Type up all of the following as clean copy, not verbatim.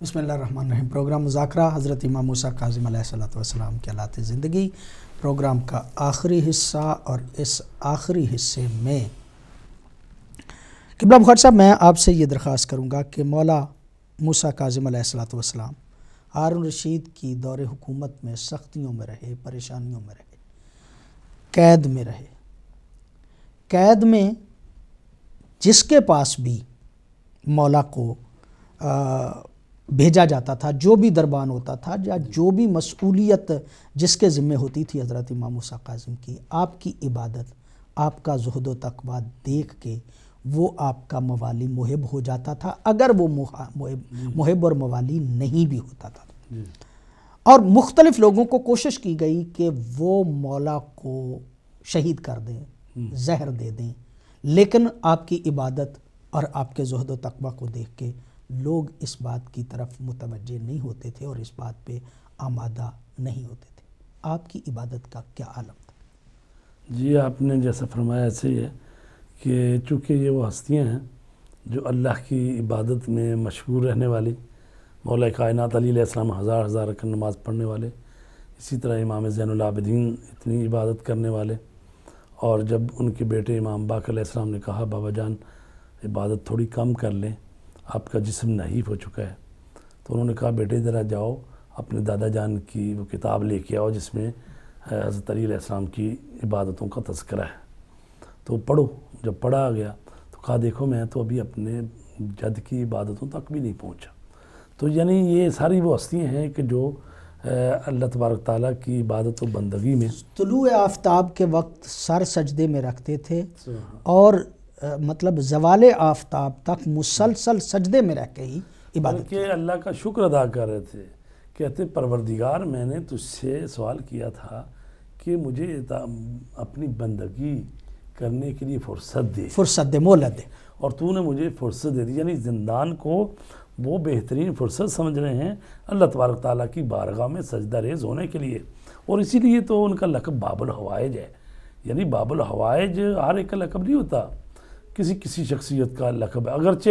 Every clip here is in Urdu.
بسم اللہ الرحمن الرحیم۔ پروگرام مذاکرہ حضرت امام موسیٰ کاظم علیہ السلام کے حالات زندگی، پروگرام کا آخری حصہ، اور اس آخری حصے میں قبلہ بخاری صاحب میں آپ سے یہ درخواست کروں گا کہ مولا موسیٰ کاظم علیہ السلام ہارون رشید کی دور حکومت میں سختیوں میں رہے، پریشانیوں میں رہے، قید میں رہے۔ قید میں جس کے پاس بھی مولا کو بھیجا جاتا تھا، جو بھی دربان ہوتا تھا یا جو بھی مسئولیت جس کے ذمہ ہوتی تھی حضرت امام موسیٰ کاظم کی، آپ کی عبادت، آپ کا زہد و تقویٰ دیکھ کے وہ آپ کا موالی محب ہو جاتا تھا، اگر وہ محب اور موالی نہیں بھی ہوتا تھا۔ اور مختلف لوگوں کو کوشش کی گئی کہ وہ مولا کو شہید کر دیں، زہر دے دیں، لیکن آپ کی عبادت اور آپ کے زہد و تقویٰ کو دیکھ کے لوگ اس بات کی طرف متوجہ نہیں ہوتے تھے اور اس بات پہ آمادہ نہیں ہوتے تھے۔ آپ کی عبادت کا کیا عالم تھا؟ جی، آپ نے جیسا فرمایا ایسے ہی ہے کہ چونکہ یہ وہ ہستیاں ہیں جو اللہ کی عبادت میں مشغول رہنے والی، مولا کائنات علی علیہ السلام ہزار رکعت نماز پڑھنے والے، اسی طرح امام زین العابدین اتنی عبادت کرنے والے، اور جب ان کے بیٹے امام باقر علیہ السلام نے کہا بابا جان عبادت تھوڑی کم کر لیں، آپ کا جسم نحیف ہو چکا ہے، تو انہوں نے کہا بیٹے ذرا جاؤ اپنے دادا جان کی وہ کتاب لے کے آؤ جس میں حضرت علی علیہ السلام کی عبادتوں کا تذکرہ ہے، تو پڑھو۔ جب پڑھا گیا تو کہا دیکھو میں تو ابھی اپنے جد کی عبادتوں تک بھی نہیں پہنچا۔ تو یعنی یہ ساری وہ ہستیاں ہیں کہ جو اللہ تبارک تعالیٰ کی عبادت و بندگی میں طلوع آفتاب کے وقت سر سجدے میں رکھتے تھے اور مطلب زوال آفتاب تک مسلسل سجدے میں رہ کے ہی عبادت کہ اللہ کا شکر ادا کر رہے تھے۔ کہتے پروردگار میں نے تجھ سے سوال کیا تھا کہ مجھے اپنی بندگی کرنے کے لیے فرصت دے، مہلت دے، اور تو نے مجھے فرصت دے دی۔ یعنی زندان کو وہ بہترین فرصت سمجھ رہے ہیں اللہ تبارک تعالیٰ کی بارگاہ میں سجدہ ریز ہونے کے لیے، اور اسی لیے تو ان کا لقب باب الحوائج ہے۔ یعنی باب الحوائج ہر ایک کا لقب نہیں ہوتا، کسی شخصیت کا لقب ہے، اگرچہ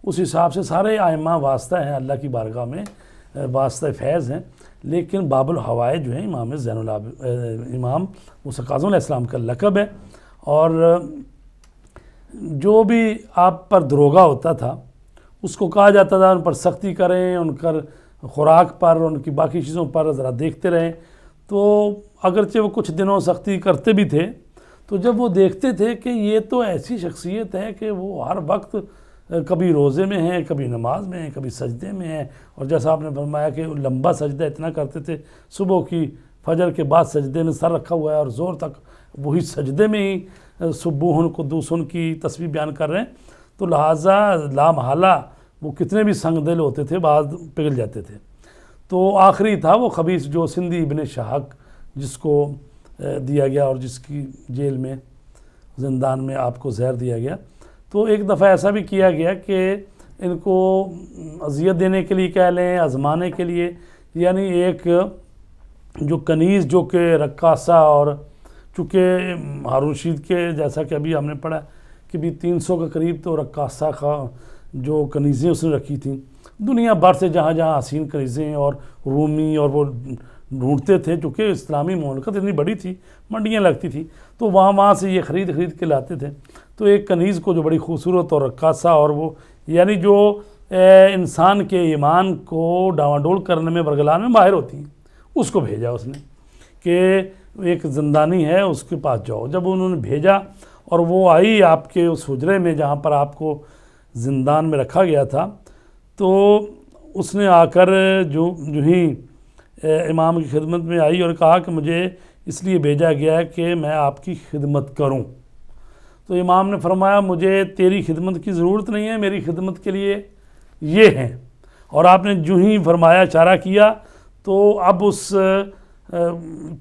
اس حساب سے سارے ائمہ واسطہ ہیں اللہ کی بارگاہ میں، واسطہ فیض ہیں، لیکن باب الحوائج جو ہے امام موسیٰ کاظم علیہ السلام کا لقب ہے۔ اور جو بھی آپ پر دروغہ ہوتا تھا اس کو کہا جاتا تھا ان پر سختی کریں، ان پر خوراک پر، ان کی باقی چیزوں پر ذرا دیکھتے رہیں۔ تو اگرچہ وہ کچھ دنوں سختی کرتے بھی تھے، تو جب وہ دیکھتے تھے کہ یہ تو ایسی شخصیت ہے کہ وہ ہر وقت کبھی روزے میں ہیں، کبھی نماز میں ہیں، کبھی سجدے میں ہیں، اور جیسا آپ نے فرمایا کہ لمبا سجدہ اتنا کرتے تھے، صبح کی فجر کے بعد سجدے میں سر رکھا ہوا ہے اور زور تک وہی سجدے میں ہی سبوحن قدوسن کی تسبیح بیان کر رہے ہیں، تو لہٰذا لا محالہ وہ کتنے بھی سنگ دل ہوتے تھے بعض پگھل جاتے تھے۔ تو آخری تھا وہ خبیث جو سندھی ابن شہق جس کو دیا گیا اور جس کی جیل میں زندان میں آپ کو زہر دیا گیا۔ تو ایک دفعہ ایسا بھی کیا گیا کہ ان کو اذیت دینے کے لیے کہہ لیں، آزمانے کے لیے، یعنی ایک جو کنیز جو کہ رقاصہ، اور چونکہ ہارون رشید کے جیسا کہ ابھی ہم نے پڑھا کہ بھی 300 کے قریب تو رقاصہ کا جو کنیزیں اس نے رکھی تھیں، دنیا بھر سے جہاں جہاں حسین کنیزیں اور رومی اور وہ ڈھونڈتے تھے، چونکہ اسلامی مملکت اتنی بڑی تھی، منڈیاں لگتی تھی، تو وہاں سے یہ خرید کے لاتے تھے۔ تو ایک کنیز کو جو بڑی خوبصورت اور رقاصہ، اور وہ یعنی جو انسان کے ایمان کو ڈاواڈول کرنے میں برگلانے میں ماہر ہوتی ہیں، اس کو بھیجا اس نے کہ ایک زندانی ہے اس کے پاس جاؤ۔ جب انہوں نے بھیجا اور وہ آئی آپ کے اس حجرے میں جہاں پر آپ کو زندان میں رکھا گیا تھا، تو اس نے آ کر جو ہی امام کی خدمت میں آئی اور کہا کہ مجھے اس لیے بھیجا گیا ہے کہ میں آپ کی خدمت کروں۔ تو امام نے فرمایا مجھے تیری خدمت کی ضرورت نہیں ہے، میری خدمت کے لیے یہ ہیں۔ اور آپ نے جو ہی فرمایا، اشارہ کیا، تو اب اس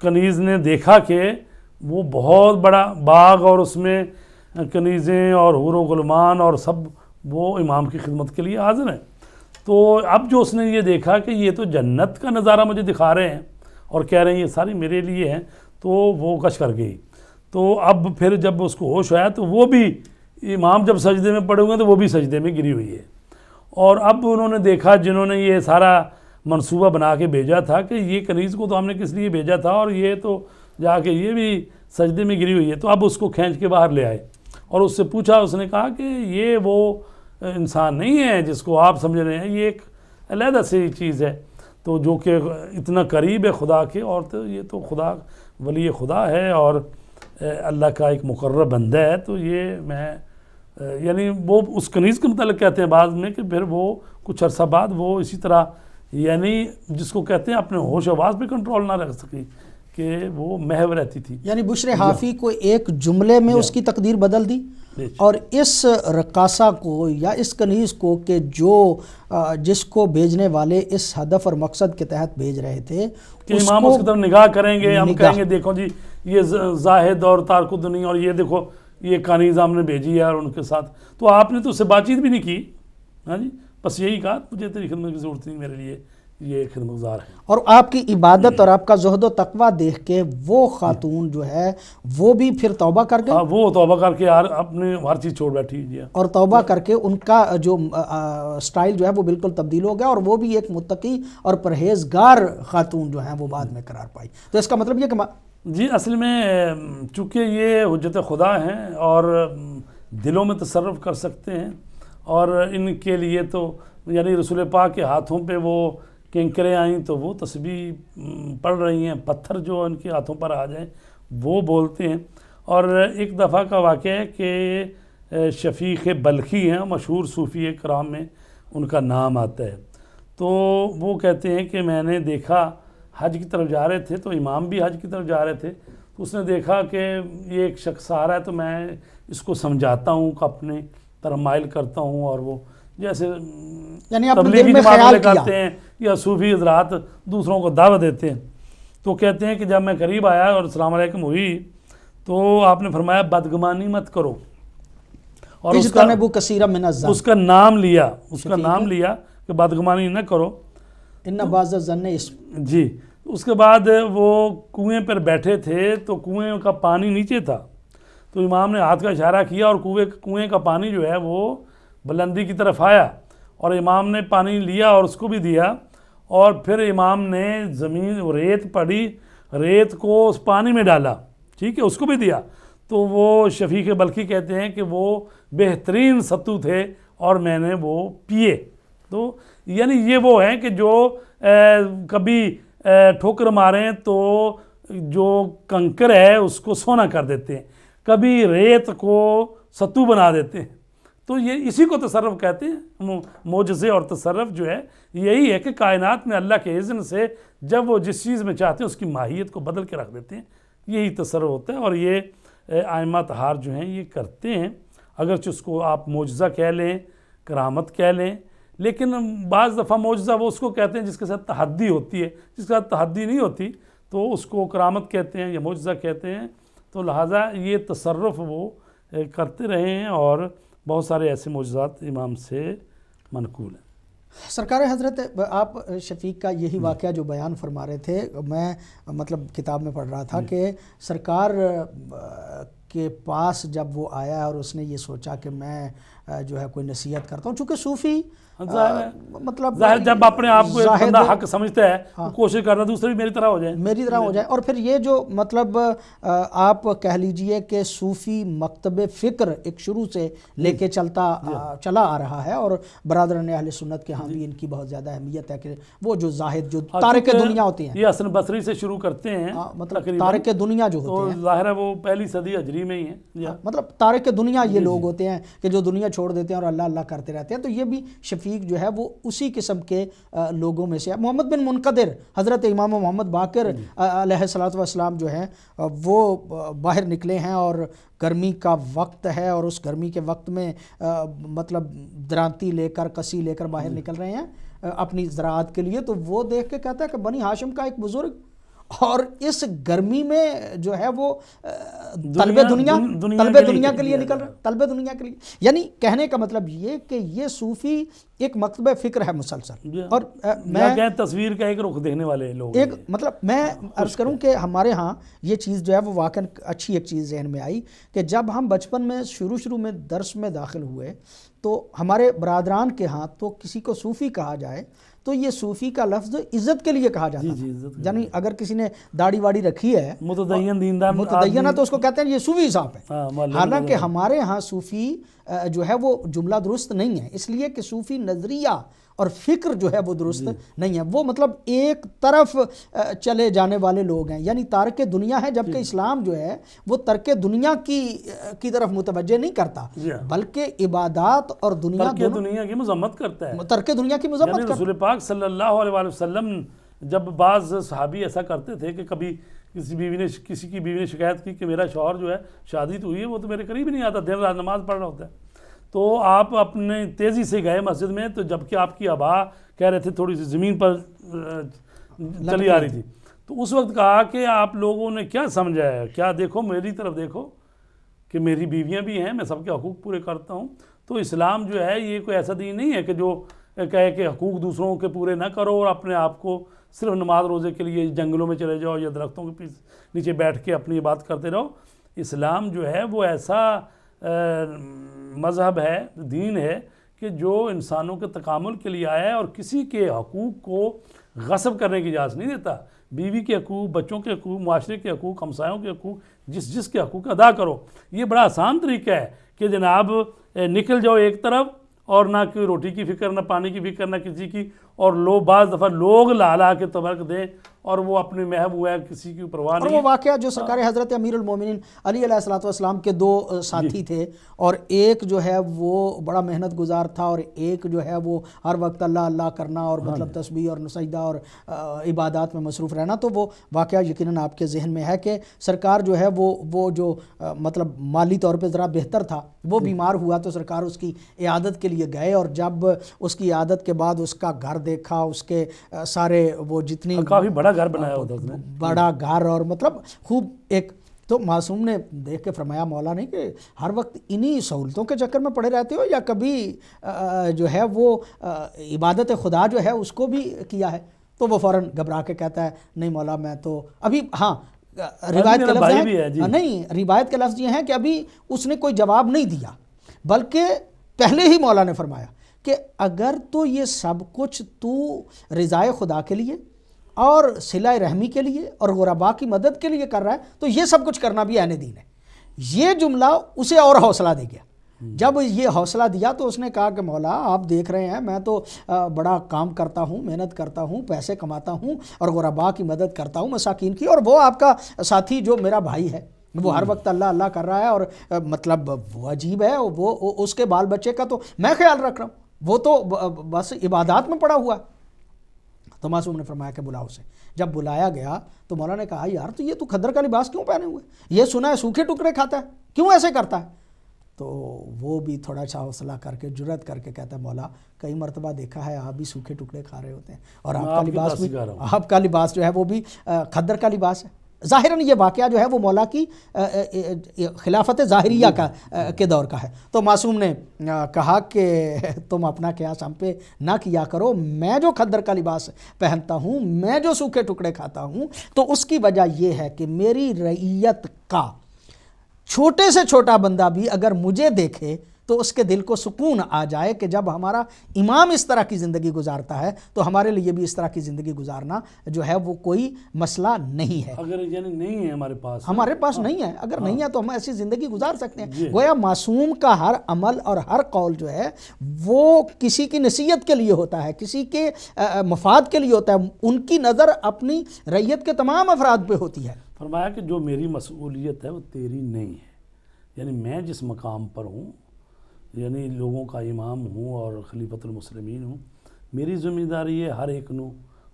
کنیز نے دیکھا کہ وہ بہت بڑا باغ اور اس میں کنیزیں اور حور و غلمان اور سب وہ امام کی خدمت کے لیے حاضر ہیں۔ تو اب جو اس نے یہ دیکھا کہ یہ تو جنت کا نظارہ مجھے دکھا رہے ہیں اور کہہ رہے ہیں یہ ساری میرے لیے ہیں، تو وہ کش کر گئی۔ تو اب پھر جب اس کو ہوش آیا تو وہ بھی امام جب سجدے میں پڑے ہوئے ہیں تو وہ بھی سجدے میں گری ہوئی ہے، اور اب انہوں نے دیکھا جنہوں نے یہ سارا منصوبہ بنا کے بھیجا تھا کہ یہ کنیز کو تو ہم نے کس لیے بھیجا تھا اور یہ تو جا کے یہ بھی سجدے میں گری ہوئی ہے، تو اب اس کو کھینچ کے باہر لے آئے اور اس سے پوچھا، اس نے کہا کہ یہ وہ انسان نہیں ہے جس کو آپ سمجھ رہے ہیں، یہ ایک علیحدہ سی چیز ہے تو جو کہ اتنا قریب ہے خدا کے، اور تو یہ تو خدا ولی خدا ہے اور اللہ کا ایک مقرب بندہ ہے، تو یہ میں یعنی وہ اس کنیز کے متعلق کہتے ہیں بعض میں کہ پھر وہ کچھ عرصہ بعد وہ اسی طرح یعنی جس کو کہتے ہیں اپنے ہوش و حواس پہ کنٹرول نہ رکھ سکی کہ وہ محو رہتی تھی. یعنی بشر حافی کو ایک جملے میں اس کی تقدیر بدل دی، اور اس رقاصہ کو یا اس کنیز کو کہ جس کو بھیجنے والے اس ہدف اور مقصد کے تحت بھیج رہے تھے کہ امام اس کی طرف نگاہ کریں گے، ہم کہیں گے دیکھو جی یہ زاہد اور تارک الدنیا اور یہ دیکھو یہ کنیز ہم نے بھیجی ہے اور ان کے ساتھ، تو آپ نے تو اس سے بات چیت بھی نہیں کی. ہاں جی، بس یہی کہا مجھے تیری خدمت کی ضرورت نہیں، میرے لیے یہ خدمت گزار ہے. اور آپ کی عبادت اور آپ کا زہد و تقویٰ دیکھ کے وہ خاتون جو ہے وہ بھی پھر توبہ کر گئی. وہ توبہ کر کے اپنے ہر چیز چھوڑ بیٹھی جی. اور توبہ کر کے ان کا جو سٹائل جو ہے وہ بالکل تبدیل ہو گیا، اور وہ بھی ایک متقی اور پرہیزگار خاتون جو ہیں وہ بعد میں قرار پائی. تو اس کا مطلب یہ کہ جی اصل میں چونکہ یہ حجت خدا ہیں اور دلوں میں تصرف کر سکتے ہیں، اور ان کے لیے تو یعنی رسول پاک کے ہاتھوں پہ وہ کنکریں آئیں تو وہ تسبیح پڑھ رہی ہیں، پتھر جو ان کے ہاتھوں پر آ جائیں وہ بولتے ہیں. اور ایک دفعہ کا واقعہ ہے کہ شفیق بلخی ہیں، مشہور صوفی کرام میں ان کا نام آتا ہے، تو وہ کہتے ہیں کہ میں نے دیکھا حج کی طرف جا رہے تھے تو امام بھی حج کی طرف جا رہے تھے، تو اس نے دیکھا کہ یہ ایک شخص آ رہا ہے تو میں اس کو سمجھاتا ہوں کہ اپنے طرف مائل کرتا ہوں، اور وہ جیسے یعنی تبلیغی جماعتیں کرتے ہیں یا صوفی حضرات دوسروں کو دعوت دیتے ہیں. تو کہتے ہیں کہ جب میں قریب آیا اور السلام علیکم ہوئی تو آپ نے فرمایا بدگمانی مت کرو، اور اس کا نام لیا کہ بدگمانی نہ کرو. ان بعض الظن جی. اس کے بعد وہ کنویں پر بیٹھے تھے تو کنویں کا پانی نیچے تھا، تو امام نے ہاتھ کا اشارہ کیا اور کنویں کا پانی جو ہے وہ بلندی کی طرف آیا، اور امام نے پانی لیا اور اس کو بھی دیا، اور پھر امام نے زمین ریت پڑی، ریت کو اس پانی میں ڈالا، ٹھیک ہے، اس کو بھی دیا. تو وہ شفیق بلخی کہتے ہیں کہ وہ بہترین ستو تھے اور میں نے وہ پیے. تو یعنی یہ وہ ہیں کہ جو کبھی ٹھوکر ماریں تو جو کنکر ہے اس کو سونا کر دیتے ہیں، کبھی ریت کو ستو بنا دیتے ہیں. تو یہ اسی کو تصرف کہتے ہیں. معجزے اور تصرف جو ہے یہی ہے کہ کائنات میں اللہ کے اذن سے جب وہ جس چیز میں چاہتے ہیں اس کی ماہیت کو بدل کے رکھ دیتے ہیں، یہی تصرف ہوتا ہے. اور یہ ائمہ طہار جو ہیں یہ کرتے ہیں، اگرچہ اس کو آپ معجزہ کہہ لیں، کرامت کہہ لیں، لیکن بعض دفعہ معجزہ وہ اس کو کہتے ہیں جس کے ساتھ تحدی ہوتی ہے، جس کے ساتھ تحدی نہیں ہوتی تو اس کو کرامت کہتے ہیں یا معجزہ کہتے ہیں. تو لہٰذا یہ تصرف وہ کرتے رہے ہیں، اور بہت سارے ایسے معجزات امام سے منقول ہیں. سرکار حضرت آپ شفیق کا یہی واقعہ جو بیان فرما رہے تھے، میں مطلب کتاب میں پڑھ رہا تھا کہ سرکار کے پاس جب وہ آیا اور اس نے یہ سوچا کہ میں جو ہے کوئی نصیحت کرتا ہوں، چونکہ صوفی مطلب جب اپنے آپ کو ایک بندہ حق سمجھتا ہے تو کوشش کرنا دوسرے بھی میری طرح ہو جائے. اور پھر یہ جو مطلب آپ کہہ لیجئے کہ صوفی مکتب فکر ایک شروع سے لے کے چلا آ رہا ہے، اور برادران اہل سنت کے ہاں بھی ان کی بہت زیادہ اہمیت ہے کہ وہ جو زاہد جو تارک دنیا ہوتے ہیں، یہ حسن بصری سے شروع کرتے ہیں، مطلب تارک دنیا جو ہوتے ہیں، ظاہر ہے وہ پہلی صدی ہجری میں ہی ہیں، مطلب تارک دنیا یہ لوگ ہوتے ہیں کہ جو دنیا چھوڑ دیتے ہیں اور اللہ اللہ کرتے رہتے ہیں. تو یہ بھی شفیق جو ہے وہ اسی قسم کے لوگوں میں سے ہے. محمد بن منقدر، حضرت امام محمد باقر علیہ الصلوۃ والسلام جو ہیں وہ باہر نکلے ہیں، اور گرمی کا وقت ہے، اور اس گرمی کے وقت میں مطلب درانتی لے کر کسی لے کر باہر نکل رہے ہیں اپنی زراعت کے لیے. تو وہ دیکھ کے کہتا ہے کہ بنی ہاشم کا ایک بزرگ، اور اس گرمی میں جو ہے وہ طلب دنیا کے لیے نکل رہا ہے، طلب دنیا کے لیے. یعنی کہنے کا مطلب یہ کہ یہ صوفی ایک مکتبہ فکر ہے مسلسل. اور میں کہیں تصویر کا ایک رخ دیکھنے والے لوگ ایک مطلب میں عرض کروں کہ ہمارے ہاں یہ چیز جو ہے وہ واقعا اچھی ایک چیز ذہن میں آئی کہ جب ہم بچپن میں شروع میں درس میں داخل ہوئے تو ہمارے برادران کے ہاں تو کسی کو صوفی کہا جائے تو یہ صوفی کا لفظ عزت کے لیے کہا جاتا ہے. یعنی اگر کسی نے داڑھی واڑی رکھی ہے متدین دیندار متدین ہے تو اس کو کہتے ہیں یہ صوفی صاحب ہے. حالانکہ ہمارے ہاں صوفی جو ہے وہ جملہ درست نہیں ہے، اس لیے کہ صوفی نظریہ اور فکر جو ہے وہ درست نہیں ہے. وہ مطلب ایک طرف چلے جانے والے لوگ ہیں، یعنی تارک دنیا ہے، جبکہ اسلام جو ہے وہ ترک دنیا کی طرف متوجہ نہیں کرتا بلکہ عبادات اور دنیا کی مذمت کرتا ہے. ترک دنیا کی مذمت کرتا ہے. رسول پاک صلی اللہ علیہ وسلم جب بعض صحابی ایسا کرتے تھے کہ کبھی کسی کی بیوی نے شکایت کی کہ میرا شوہر جو ہے شادی تو ہوئی ہے وہ تو میرے قریب ہی نہیں آتا، دن رات نماز پڑھ رہا ہوتا ہے، تو آپ اپنے تیزی سے گئے مسجد میں، تو جبکہ آپ کی ابا کہہ رہے تھے تھوڑی سی زمین پر چلی آ رہی تھی، تو اس وقت کہا کہ آپ لوگوں نے کیا سمجھا ہے، کیا دیکھو میری طرف دیکھو کہ میری بیویاں بھی ہیں، میں سب کے حقوق پورے کرتا ہوں. تو اسلام جو ہے یہ کوئی ایسا دین نہیں ہے کہ جو کہے کہ حقوق دوسروں کے پورے نہ کرو اور اپنے آپ کو صرف نماز روزے کے لیے جنگلوں میں چلے جاؤ یا درختوں کے نیچے بیٹھ کے اپنی بات کرتے رہو. اسلام جو ہے وہ ایسا مذہب ہے، دین ہے کہ جو انسانوں کے تکامل کے لیے آیا ہے اور کسی کے حقوق کو غصب کرنے کی اجازت نہیں دیتا. بیوی کے حقوق، بچوں کے حقوق، معاشرے کے حقوق، ہمسایوں کے حقوق، جس کے حقوق ادا کرو. یہ بڑا آسان طریقہ ہے کہ جناب نکل جاؤ ایک طرف اور نہ کوئی روٹی کی فکر، نہ پانی کی فکر، نہ کسی کی، اور بعض دفعہ لوگ لا کے تبرک دیں اور وہ اپنے محبوب ہے، کسی کی پرواہ نہیں. اور وہ واقعہ جو سرکار حضرت امیر المومنین علی علیہ السلام کے دو ساتھی تھے، اور ایک جو ہے وہ بڑا محنت گزار تھا اور ایک جو ہے وہ ہر وقت اللہ اللہ کرنا اور مطلب تسبیح اور سجدہ اور عبادات میں مصروف رہنا. تو وہ واقعہ یقیناً آپ کے ذہن میں ہے کہ سرکار جو ہے وہ جو مطلب مالی طور پہ ذرا بہتر تھا، وہ بیمار ہوا تو سرکار اس کی عیادت کے لیے گئے، اور جب اس کی عیادت کے بعد اس کا گھر دیکھا، اس کے سارے وہ جتنی کافی بڑا گھر بنایا ہوتا ہے، بڑا گھر اور مطلب خوب ایک، تو معصوم نے دیکھ کے فرمایا مولا نے کہ ہر وقت انہی سہولتوں کے چکر میں پڑے رہتے ہو یا کبھی جو ہے وہ عبادت خدا جو ہے اس کو بھی کیا ہے؟ تو وہ فوراً گھبرا کے کہتا ہے نہیں مولا میں تو ابھی، ہاں روایت کے لفظ ہیں نہیں، روایت کے لفظ یہ ہیں کہ ابھی اس نے کوئی جواب نہیں دیا، بلکہ پہلے ہی مولا نے فرمایا کہ اگر تو یہ سب کچھ تو رضائے خدا کے لیے اور صلہ رحمی کے لیے اور غرباء کی مدد کے لیے کر رہا ہے تو یہ سب کچھ کرنا بھی عین دین ہے. یہ جملہ اسے اور حوصلہ دے گیا. جب یہ حوصلہ دیا تو اس نے کہا کہ مولا آپ دیکھ رہے ہیں میں تو بڑا کام کرتا ہوں، محنت کرتا ہوں، پیسے کماتا ہوں اور غرباء کی مدد کرتا ہوں، مساکین کی، اور وہ آپ کا ساتھی جو میرا بھائی ہے وہ ہر وقت اللہ اللہ کر رہا ہے اور مطلب وہ عجیب ہے، وہ اس کے بال بچے کا تو میں خیال رکھ رہا ہوں، وہ تو بس عبادات میں پڑا ہوا ہے. تو معصوم نے فرمایا کہ بلاؤ اسے. جب بلایا گیا تو مولا نے کہا یار تو یہ تو خدر کا لباس کیوں پہنے ہوئے؟ یہ سنا ہے سوکھے ٹکڑے کھاتا ہے، کیوں ایسے کرتا ہے؟ تو وہ بھی تھوڑا سا حوصلہ کر کے جرأت کر کے کہتا ہے مولا کئی مرتبہ دیکھا ہے آپ بھی سوکھے ٹکڑے کھا رہے ہوتے ہیں اور آپ کا لباس جو ہے وہ بھی خدر کا لباس ہے. ظاہراً یہ واقعہ جو ہے وہ مولا کی خلافت ظاہریہ کے دور کا ہے. تو معصوم نے کہا کہ تم اپنا قیاس ہم پہ نہ کیا کرو، میں جو خدر کا لباس پہنتا ہوں، میں جو سوکھے ٹکڑے کھاتا ہوں، تو اس کی وجہ یہ ہے کہ میری رعیت کا چھوٹے سے چھوٹا بندہ بھی اگر مجھے دیکھے تو اس کے دل کو سکون آ جائے کہ جب ہمارا امام اس طرح کی زندگی گزارتا ہے تو ہمارے لیے بھی اس طرح کی زندگی گزارنا جو ہے وہ کوئی مسئلہ نہیں ہے. اگر یعنی نہیں ہے ہمارے پاس نہیں ہے، اگر نہیں ہے تو ہم ایسی زندگی گزار سکتے ہیں. گویا معصوم کا ہر عمل اور ہر قول جو ہے وہ کسی کی نصیحت کے لیے ہوتا ہے، کسی کے مفاد کے لیے ہوتا ہے، ان کی نظر اپنی رعیت کے تمام افراد پہ ہوتی ہے. فرمایا کہ جو میری مسئولیت ہے وہ تیری نہیں ہے، یعنی میں جس مقام پر ہوں، یعنی لوگوں کا امام ہوں اور خلیفۃ المسلمین ہوں، میری ذمہ داری ہے ہر ایک نو،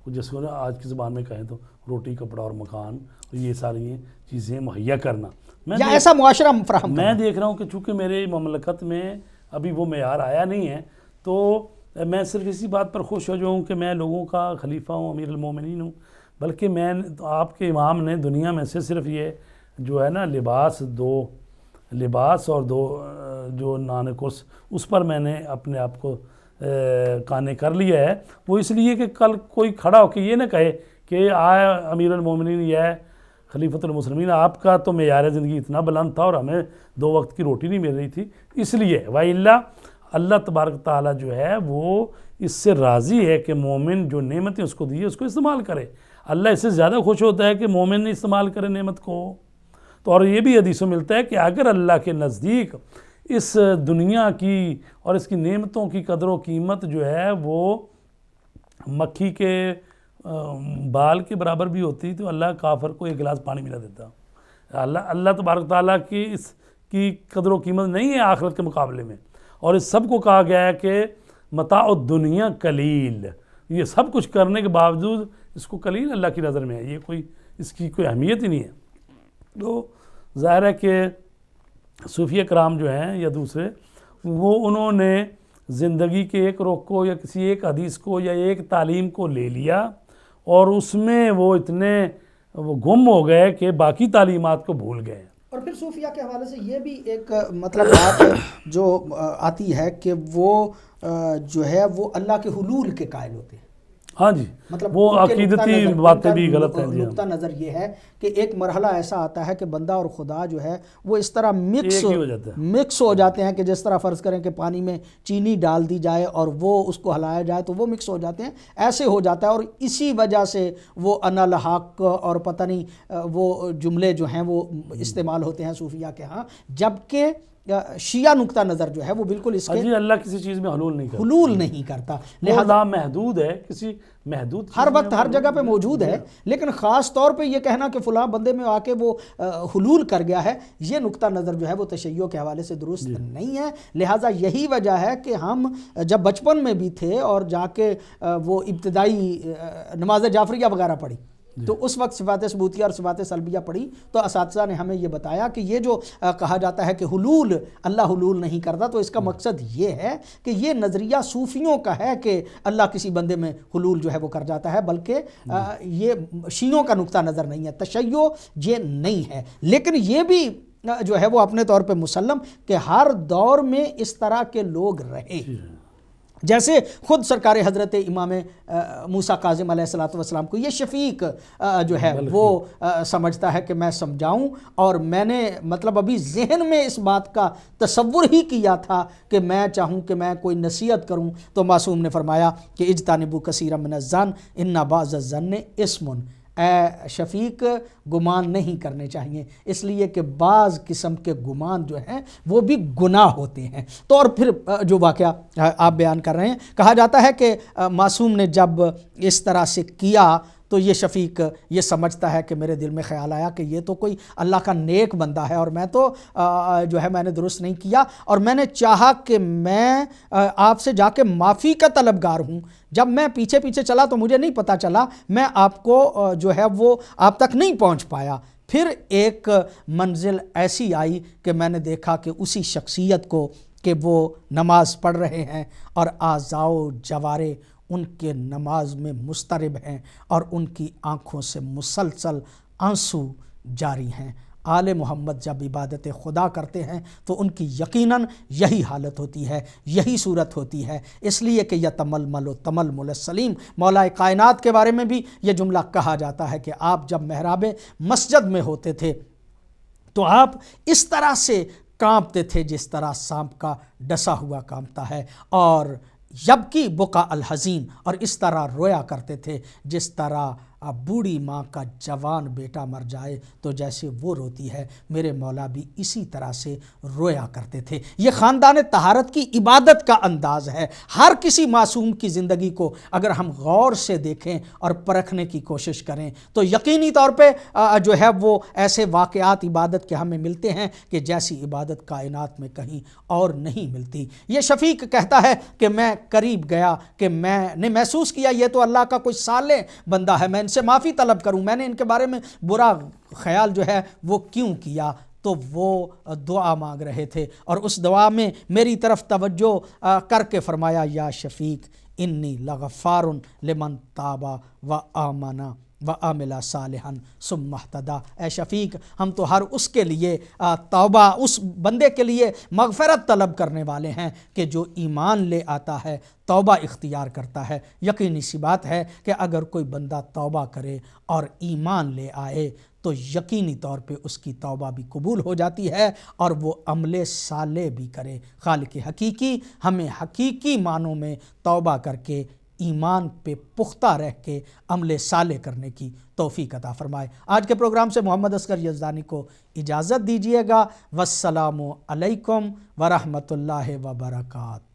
جس کو آج کی زبان میں کہیں تو روٹی کپڑا اور مکان اور یہ ساری چیزیں مہیا کرنا، یا ایسا معاشرہ فراہم میں دیکھ رہا ہوں کہ چونکہ میرے مملکت میں ابھی وہ معیار آیا نہیں ہے، تو میں صرف اسی بات پر خوش ہو جاؤں کہ میں لوگوں کا خلیفہ ہوں، امیر المومنین ہوں، بلکہ میں آپ کے امام نے دنیا میں سے صرف یہ جو ہے نا لباس اور دو جو نان قرص، اس پر میں نے اپنے آپ کو قانع کر لیا ہے، وہ اس لیے کہ کل کوئی کھڑا ہو کے یہ نہ کہے کہ امیر المومنین یا خلیفۃ المسلمین آپ کا تو معیار زندگی اتنا بلند تھا اور ہمیں 2 وقت کی روٹی نہیں مل رہی تھی اس لیے، وَإِلَّا اللہ تبارک تعالیٰ جو ہے وہ اس سے راضی ہے کہ مومن جو نعمتیں اس کو دی ہے اس کو استعمال کرے۔ اللہ اس سے زیادہ خوش ہوتا ہے کہ مومن استعمال کرے نعمت کو۔ تو اور یہ بھی حدیث میں ملتا ہے کہ اگر اللہ کے نزدیک اس دنیا کی اور اس کی نعمتوں کی قدر و قیمت جو ہے وہ مکھی کے بال کے برابر بھی ہوتی تو اللہ کافر کو 1 گلاس پانی بھی نہ دیتا۔ اللہ تبارک تعالیٰ کی اس کی قدر و قیمت نہیں ہے آخرت کے مقابلے میں، اور اس سب کو کہا گیا ہے کہ متاع الدنیا قلیل، یہ سب کچھ کرنے کے باوجود اس کو قلیل اللہ کی نظر میں ہے، یہ کوئی اس کی کوئی اہمیت ہی نہیں ہے۔ تو ظاہر ہے کہ صوفیہ کرام جو ہیں یا دوسرے وہ انہوں نے زندگی کے ایک رخ کو یا کسی ایک حدیث کو یا ایک تعلیم کو لے لیا اور اس میں وہ اتنے وہ گم ہو گئے کہ باقی تعلیمات کو بھول گئے۔ اور پھر صوفیہ کے حوالے سے یہ بھی ایک مطلب بات جو آتی ہے کہ وہ جو ہے وہ اللہ کے حلول کے قائل ہوتے ہیں۔ ہاں جی، مطلب وہ عقیدتی باتیں بھی غلط ہیں۔ نقطہ نظر یہ ہے کہ ایک مرحلہ ایسا آتا ہے کہ بندہ اور خدا جو ہے وہ اس طرح مکس ہو جاتے ہیں کہ جس طرح فرض کریں کہ پانی میں چینی ڈال دی جائے اور وہ اس کو ہلایا جائے تو وہ مکس ہو جاتے ہیں، ایسے ہو جاتا ہے۔ اور اسی وجہ سے وہ انا الحق اور پتہ نہیں وہ جملے جو ہیں وہ استعمال ہوتے ہیں صوفیہ کے ہاں، جبکہ شیعہ نقطہ نظر جو ہے وہ بالکل اس کے اللہ کسی چیز میں حلول نہیں کرتا، لہذا محدود ہے، کسی محدود ہر وقت ہر جگہ پہ موجود ہے، لیکن خاص طور پہ یہ کہنا کہ فلاں بندے میں آ کے وہ حلول کر گیا ہے، یہ نقطہ نظر جو ہے وہ تشیع کے حوالے سے درست نہیں ہے۔ لہٰذا یہی وجہ ہے کہ ہم جب بچپن میں بھی تھے اور جا کے وہ ابتدائی نماز جعفریہ وغیرہ پڑھی تو اس وقت صفات ثبوتیہ اور صفات سلبیہ پڑھی تو اساتذہ نے ہمیں یہ بتایا کہ یہ جو کہا جاتا ہے کہ حلول اللہ حلول نہیں کرتا، تو اس کا مقصد یہ ہے کہ یہ نظریہ صوفیوں کا ہے کہ اللہ کسی بندے میں حلول جو ہے وہ کر جاتا ہے، بلکہ یہ شیعوں کا نقطہ نظر نہیں ہے، تشیع یہ نہیں ہے۔ لیکن یہ بھی جو ہے وہ اپنے طور پہ مسلم کہ ہر دور میں اس طرح کے لوگ رہے، جیسے خود سرکار حضرت امام موسیٰ کاظم علیہ السلام کو یہ شفیق جو ہے وہ سمجھتا ہے کہ میں سمجھاؤں، اور میں نے مطلب ابھی ذہن میں اس بات کا تصور ہی کیا تھا کہ میں چاہوں کہ میں کوئی نصیحت کروں، تو معصوم نے فرمایا کہ اجتنبوا کثیرا من الظن ان بعض الظن اسم، اے شفیق گمان نہیں کرنے چاہیے، اس لیے کہ بعض قسم کے گمان جو ہیں وہ بھی گناہ ہوتے ہیں۔ تو اور پھر جو واقعہ آپ بیان کر رہے ہیں، کہا جاتا ہے کہ معصوم نے جب اس طرح سے کیا تو یہ شفیق یہ سمجھتا ہے کہ میرے دل میں خیال آیا کہ یہ تو کوئی اللہ کا نیک بندہ ہے اور میں تو جو ہے میں نے درست نہیں کیا، اور میں نے چاہا کہ میں آپ سے جا کے معافی کا طلبگار ہوں۔ جب میں پیچھے پیچھے چلا تو مجھے نہیں پتہ چلا، میں آپ کو جو ہے وہ آپ تک نہیں پہنچ پایا۔ پھر ایک منزل ایسی آئی کہ میں نے دیکھا کہ اسی شخصیت کو کہ وہ نماز پڑھ رہے ہیں اور اعضاء و جوارے ان کے نماز میں مضطرب ہیں اور ان کی آنکھوں سے مسلسل آنسو جاری ہیں۔ آل محمد جب عبادت خدا کرتے ہیں تو ان کی یقیناً یہی حالت ہوتی ہے، یہی صورت ہوتی ہے، اس لیے کہ یتململ و تململ السلیم، مولا کائنات کے بارے میں بھی یہ جملہ کہا جاتا ہے کہ آپ جب محراب مسجد میں ہوتے تھے تو آپ اس طرح سے کانپتے تھے جس طرح سانپ کا ڈسا ہوا کانپتا ہے، اور یبکی بقا الحزین، اور اس طرح رویا کرتے تھے جس طرح بوڑھی ماں کا جوان بیٹا مر جائے تو جیسے وہ روتی ہے، میرے مولا بھی اسی طرح سے رویا کرتے تھے۔ یہ خاندان طہارت کی عبادت کا انداز ہے۔ ہر کسی معصوم کی زندگی کو اگر ہم غور سے دیکھیں اور پرکھنے کی کوشش کریں تو یقینی طور پہ جو ہے وہ ایسے واقعات عبادت کے ہمیں ملتے ہیں کہ جیسی عبادت کائنات میں کہیں اور نہیں ملتی۔ یہ شفیق کہتا ہے کہ میں قریب گیا کہ میں نے محسوس کیا یہ تو اللہ کا کوئی صالح بندہ ہے، میں ان سے معافی طلب کروں، میں نے ان کے بارے میں برا خیال جو ہے وہ کیوں کیا؟ تو وہ دعا مانگ رہے تھے اور اس دعا میں میری طرف توجہ کر کے فرمایا یا شفیق انی لغفار لمن تاب و آمنا وَعَمِلَ صَالِحًا ثُمَّ اهْتَدَىٰ۔ اے شفیق، ہم تو ہر اس کے لیے توبہ، اس بندے کے لیے مغفرت طلب کرنے والے ہیں کہ جو ایمان لے آتا ہے، توبہ اختیار کرتا ہے۔ یقینی سی بات ہے کہ اگر کوئی بندہ توبہ کرے اور ایمان لے آئے تو یقینی طور پہ اس کی توبہ بھی قبول ہو جاتی ہے اور وہ عمل صالح بھی کرے۔ خالق حقیقی ہمیں حقیقی معنوں میں توبہ کر کے ایمان پہ پختہ رہ کے عمل صالح کرنے کی توفیق عطا فرمائے۔ آج کے پروگرام سے محمد اصغر یزدانی کو اجازت دیجیے گا۔ والسلام علیکم ورحمۃ اللہ وبرکاتہ۔